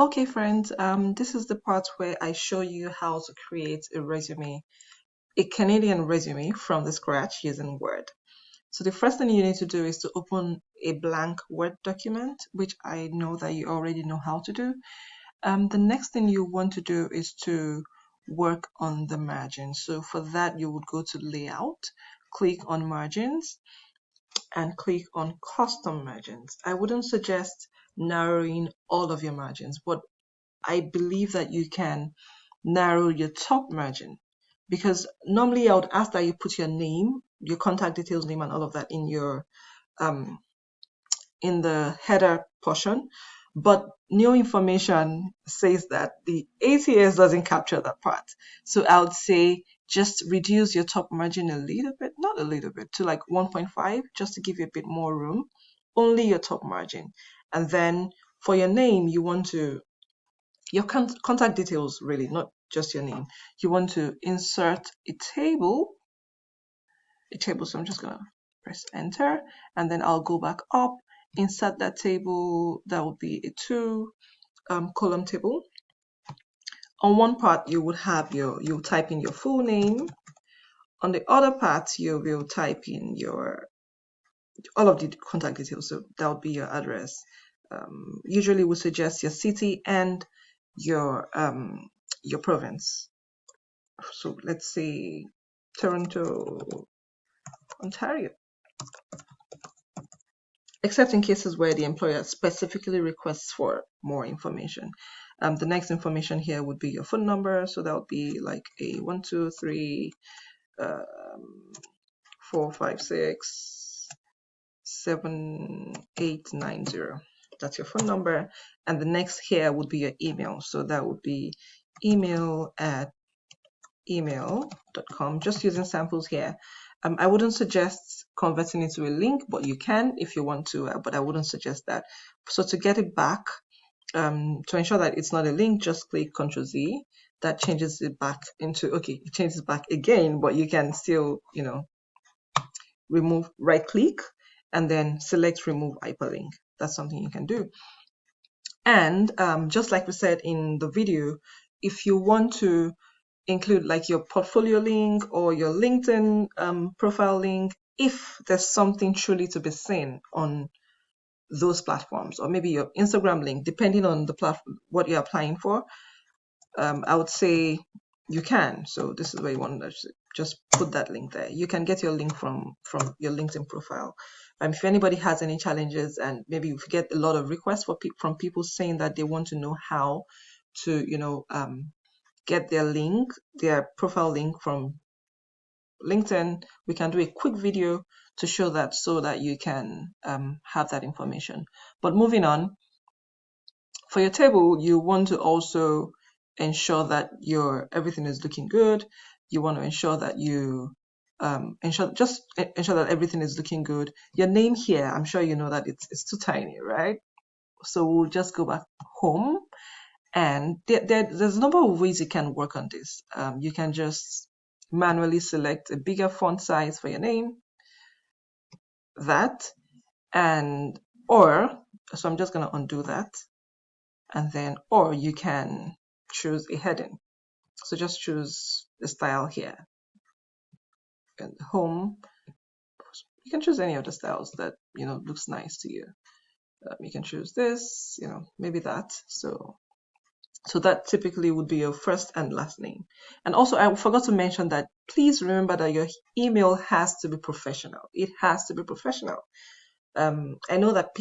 Okay, friends, this is the part where I show you how to create a resume, a Canadian resume from the scratch using Word. So the first thing you need to do is to open a blank Word document, which I know that you already know how to do. The next thing you want to do is to work on the margin. So for that, you would go to Layout, click on Margins, and click on Custom Margins. I wouldn't suggest narrowing all of your margins, but I believe that you can narrow your top margin, because normally I would ask that you put your name, your contact details, name, and all of that in your um, in the header portion. But new information says that the ATS doesn't capture that part. So I would say just reduce your top margin a little bit, not a little bit, to like 1.5, just to give you a bit more room. Only your top margin. And then for your name, you want to your contact details, really, not just your name. You want to insert a table. So I'm just gonna press enter, and then I'll go back up, insert that table. That would be a two column table. On one part, you would have you type in your full name. On the other part, you will type in your all of the contact details. So that would be your address. Usually, we suggest your city and your province. So let's say Toronto, Ontario, except in cases where the employer specifically requests for more information. The next information here would be your phone number. So that would be like a 123 456 7890. That's your phone number. And the next here would be your email. So that would be email@email.com. Just using samples here. I wouldn't suggest converting it to a link, but you can if you want to, but I wouldn't suggest that. So to get it back, to ensure that it's not a link, just click Ctrl Z. That changes it back into, okay, it changes back again, but you can still, remove, right click, and then select remove hyperlink. That's something you can do. And just like we said in the video, if you want to include like your portfolio link or your LinkedIn profile link, if there's something truly to be seen on those platforms, or maybe your Instagram link, depending on the platform, what you're applying for, I would say you can. So this is where you want to just put that link there. You can get your link from your LinkedIn profile. If anybody has any challenges, and maybe you get a lot of requests from people saying that they want to know how to, get their profile link from LinkedIn, we can do a quick video to show that, so that you can have that information. But moving on, for your table, you want to also ensure that everything is looking good. You want to ensure that ensure that everything is looking good. Your name here, I'm sure you know that it's too tiny, right? So we'll just go back home, and there's a number of ways you can work on this. You can just manually select a bigger font size for your name, so I'm just going to undo that, and then, or you can choose a heading. So just choose the style here, and home. You can choose any of the styles that looks nice to you. You can choose this, maybe that. So that typically would be your first and last name. And also, I forgot to mention that please remember that your email has to be professional. It has to be professional. I know that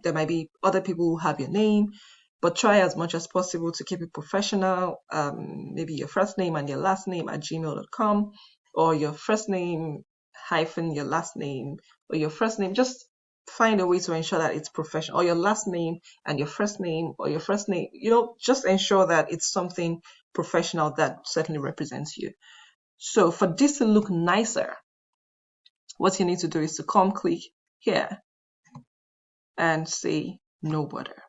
there might be other people who have your name, but try as much as possible to keep it professional. Maybe your first name and your last name at gmail.com, or your first name hyphen your last name, or your first name. Just find a way to ensure that it's professional, or your last name and your first name, or your first name. Just ensure that it's something professional that certainly represents you. So for this to look nicer, what you need to do is to click here and say no border,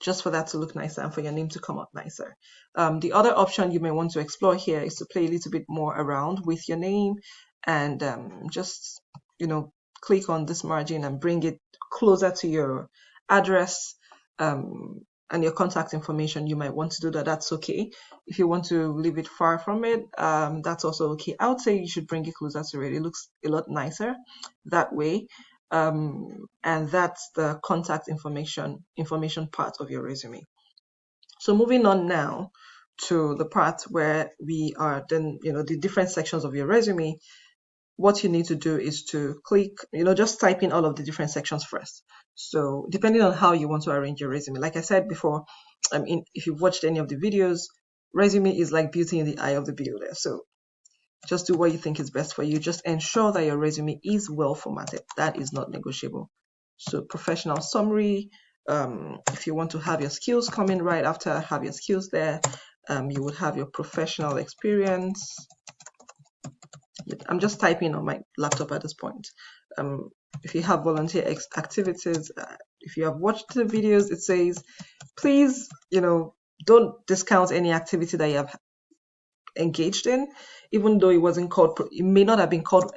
just for that to look nicer and for your name to come out nicer. The other option you may want to explore here is to play a little bit more around with your name, and just click on this margin and bring it closer to your address. and your contact information, you might want to do that. That's okay. If you want to leave it far from it, that's also okay. I would say you should bring it closer to it. It looks a lot nicer that way. And that's the contact information part of your resume. So moving on now to the part where we are then, the different sections of your resume. What you need to do is to click, just type in all of the different sections first. So depending on how you want to arrange your resume, like I said before, if you've watched any of the videos, resume is like beauty in the eye of the beholder. So just do what you think is best for you. Just ensure that your resume is well formatted. That is not negotiable. So professional summary, if you want to have your skills coming right after, have your skills there. You would have your professional experience. I'm just typing on my laptop at this point. If you have volunteer activities, if you have watched the videos, it says, please, don't discount any activity that you have engaged in, even though it wasn't called, it may not have been called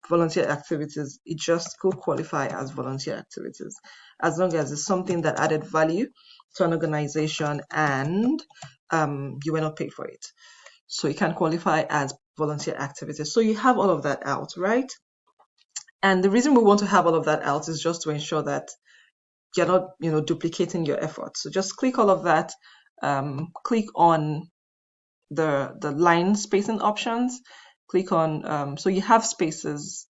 volunteer activities. It just could qualify as volunteer activities, as long as it's something that added value to an organization and you were not paid for it. So it can qualify as volunteer activities. So you have all of that out, right? And the reason we want to have all of that out is just to ensure that you're not, duplicating your efforts. So just click all of that. Click on the line spacing options. Click on, so you have spaces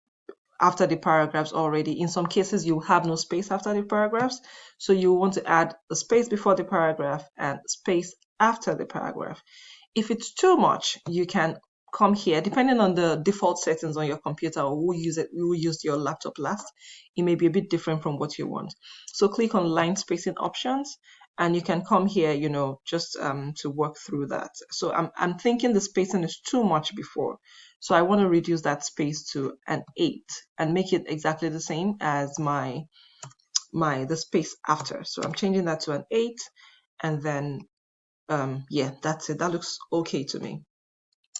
after the paragraphs already. In some cases, you have no space after the paragraphs. So you want to add a space before the paragraph and space after the paragraph. If it's too much, you can come here, depending on the default settings on your computer or who used your laptop last. It may be a bit different from what you want. So click on line spacing options, and you can come here, just to work through that. So I'm thinking the spacing is too much before. So I want to reduce that space to an 8 and make it exactly the same as the space after. So I'm changing that to an 8, and then yeah, that's it. That looks okay to me.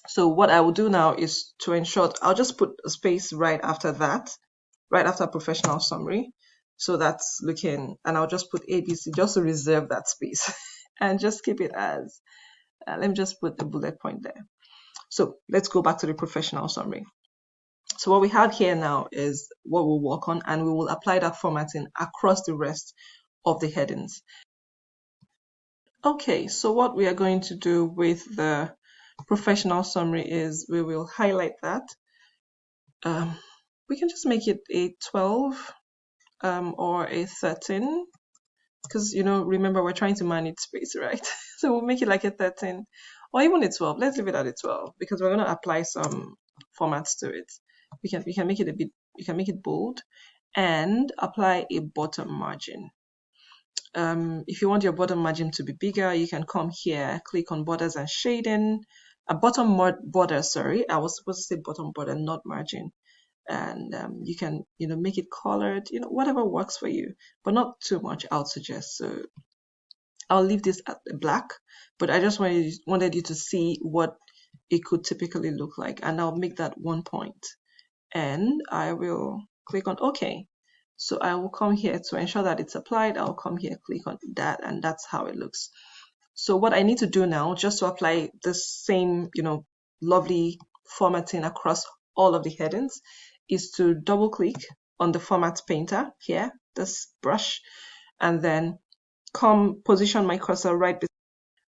So what I will do now is to ensure, I'll just put a space right after that, right after professional summary. So that's looking, and I'll just put ABC just to reserve that space and just keep it as, let me just put the bullet point there. So let's go back to the professional summary. So what we have here now is what we'll work on, and we will apply that formatting across the rest of the headings. Okay, so what we are going to do with the professional summary is we will highlight that. We can just make it a 12 or a 13, because remember, we're trying to manage space, right? So we'll make it like a 13 or even a 12. Let's leave it at a 12 because we're going to apply some formats to it. We can make it we can make it bold and apply a bottom margin. If you want your bottom margin to be bigger, you can come here, click on borders and shading. A bottom border, sorry, I was supposed to say bottom border, not margin. And you can, make it colored, whatever works for you, but not too much, I would suggest. So I'll leave this at black, but I just wanted you to see what it could typically look like. And I'll make that 1 point. And I will click on OK. So I will come here to ensure that it's applied. I'll come here, click on that, and that's how it looks. So what I need to do now, just to apply the same, lovely formatting across all of the headings, is to double click on the format painter here, this brush, and then position my cursor right.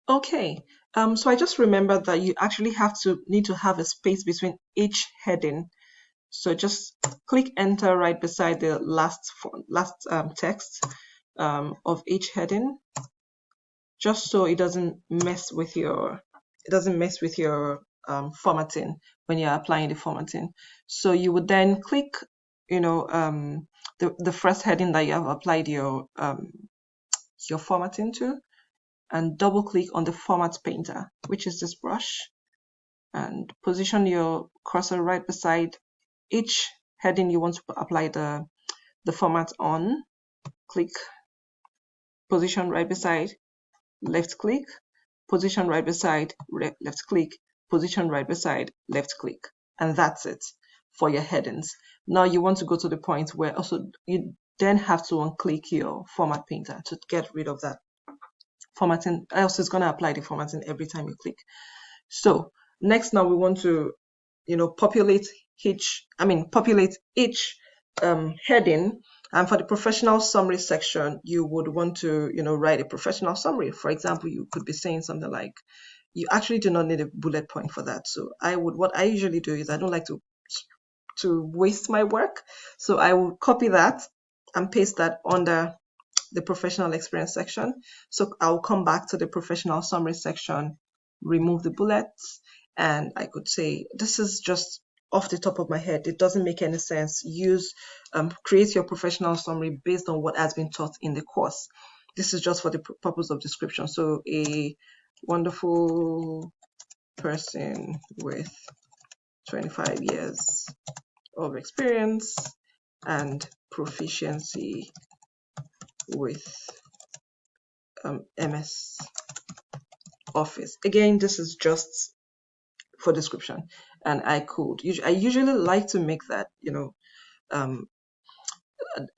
Okay, so I just remembered that you actually need to have a space between each heading. So just click enter right beside the last text of each heading, just so it doesn't mess with your formatting when you're applying the formatting. So you would then click, the first heading that you have applied your formatting to, and double click on the format painter, which is this brush, and position your cursor right beside each heading you want to apply the format on. Click, position right beside, left click, position right beside, left click, position right beside, left click, and that's it for your headings. Now you want to go to the point where also you then have to unclick your format painter to get rid of that formatting, else it's going to apply the formatting every time you click. So next, now we want to, populate each heading. And for the professional summary section, you would want to, write a professional summary. For example, you could be saying something like, you actually do not need a bullet point for that. So what I usually do is I don't like to waste my work. So I will copy that and paste that under the professional experience section. So I'll come back to the professional summary section, remove the bullets, and I could say, this is just off the top of my head. It doesn't make any sense. Create your professional summary based on what has been taught in the course. This is just for the purpose of description. So a wonderful person with 25 years of experience and proficiency with MS Office. Again, this is just for description, and I usually like to make that,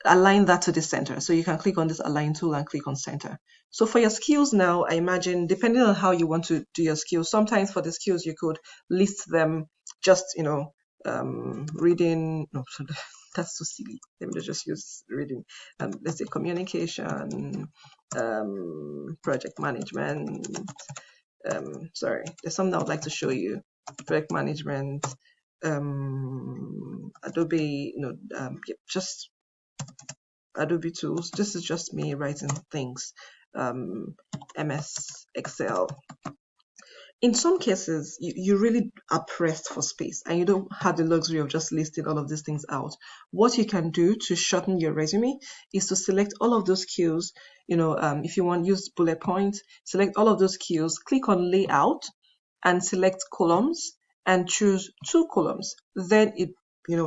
align that to the center. So you can click on this align tool and click on center. So for your skills now, I imagine, depending on how you want to do your skills, sometimes for the skills you could list them just, reading. No, that's so silly. Let me just use reading. Let's say communication, project management. Sorry, there's something I would like to show you. Project management, Adobe, just Adobe tools. This is just me writing things. MS Excel. In some cases, you really are pressed for space and you don't have the luxury of just listing all of these things out. What you can do to shorten your resume is to select all of those cues. If you want to use bullet points, select all of those cues, click on layout and select columns and choose 2 columns. Then it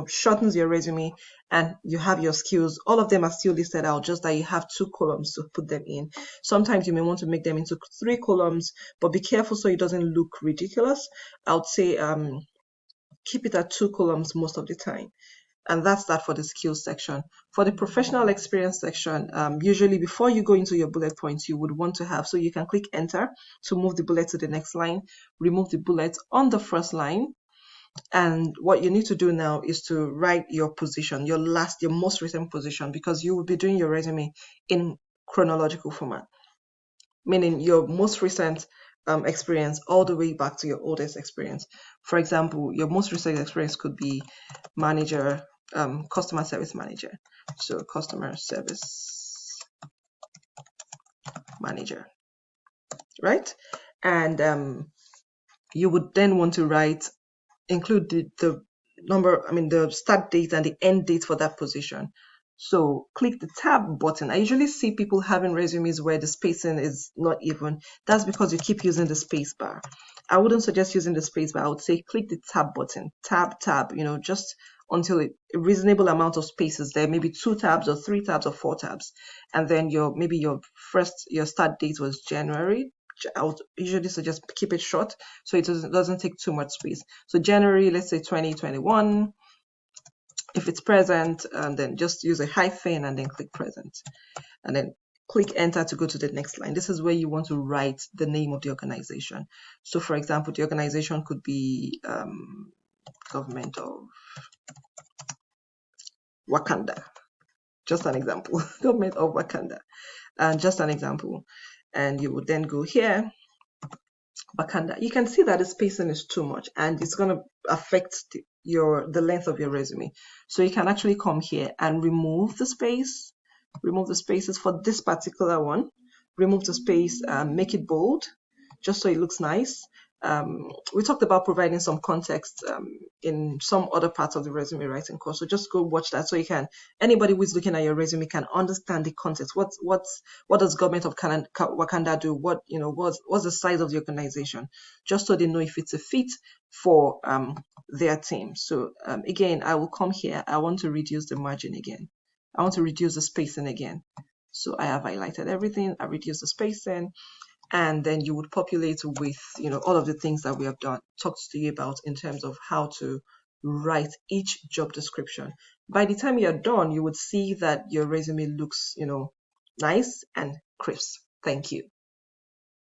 shortens your resume and you have your skills. All of them are still listed out, just that you have 2 columns to put them in. Sometimes you may want to make them into 3 columns, but be careful so it doesn't look ridiculous. I would say keep it at 2 columns most of the time. And that's that for the skills section. For the professional experience section, usually before you go into your bullet points, you would want to have, so you can click enter to move the bullet to the next line, remove the bullet on the first line. And what you need to do now is to write your position, your most recent position, because you will be doing your resume in chronological format, meaning your most recent experience all the way back to your oldest experience. For example, your most recent experience could be manager, customer service manager. So customer service manager, right? And you would then want to include the the start date and the end date for that position. So click the tab button. I usually see people having resumes where the spacing is not even. That's because you keep using the space bar. I wouldn't suggest using the space bar. I would say click the tab button, tab, just until a reasonable amount of space is there, maybe 2 tabs or 3 tabs or 4 tabs. And then your start date was January. I would usually suggest keep it short so it doesn't take too much space. So January, let's say 2021. If it's present, and then just use a hyphen and then click present. And then click enter to go to the next line. This is where you want to write the name of the organization. So for example, the organization could be Government of Wakanda. Just an example. Government of Wakanda. And just an example. And you would then go here, Wakanda. You can see that the spacing is too much and it's going to affect the length of your resume. So you can actually come here and remove the spaces for this particular one. Remove the space, make it bold, just so it looks nice. We talked about providing some context in some other parts of the resume writing course. So just go watch that so anybody who is looking at your resume can understand the context. What does Government of Wakanda do? What's the size of the organization? Just so they know if it's a fit for their team. So again, I will come here. I want to reduce the margin again. I want to reduce the spacing again. So I have highlighted everything. I reduce the spacing. And then you would populate with all of the things that we have talked to you about in terms of how to write each job description. By the time you're done, you would see that your resume looks nice and crisp. Thank you.